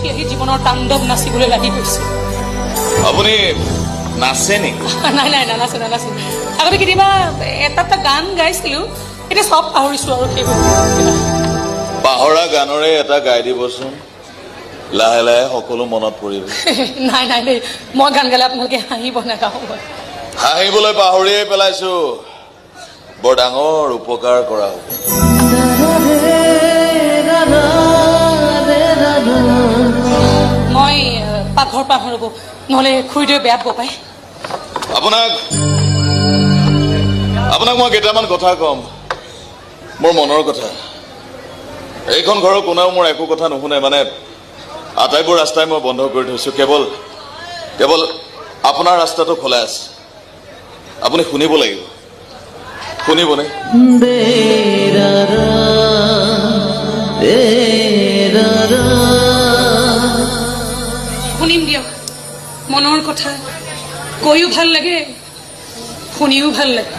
উঠি আহি জীৱনৰ তাণ্ডৱ নাচিবলৈ লাগি গৈছো আপুনি নাচে নেকি নাই নাই নানাচো নানাচো আগতে কেতিয়াবা এটা গান গাইছিলো এতিয়া চব পাহৰিছো আৰু সেইবোৰ পাহৰা গানৰে এটা গাই দিবচোন লাহে লাহে সকলো মনত পৰিব নাই নাই দেই মই গান গালে আপোনালোকে হাঁহিব নাগাওঁ হাঁহিবলৈ পাহৰিয়ে পেলাইছো বৰ ডাঙৰ উপকাৰ কৰা হ'ব মই পাকঘৰ পাৰ ৰ'ব নহ'লে খুৰীদেৱে বেয়া পাব পায় আপোনাক মই কেইটামান কথা ক'ম মোৰ মনৰ কথা এইখন ঘৰৰ কোনেও মোৰ একো কথা নুশুনে মানে আটাইবোৰ ৰাস্তাই মই বন্ধ কৰি থৈছো কেৱল আপোনাৰ ৰাস্তাটো খোলা আছে আপুনি শুনিব লাগিব শুনিবনে শুনিম দিয়ক মনৰ কথা কৈও ভাল লাগে শুনিও ভাল লাগে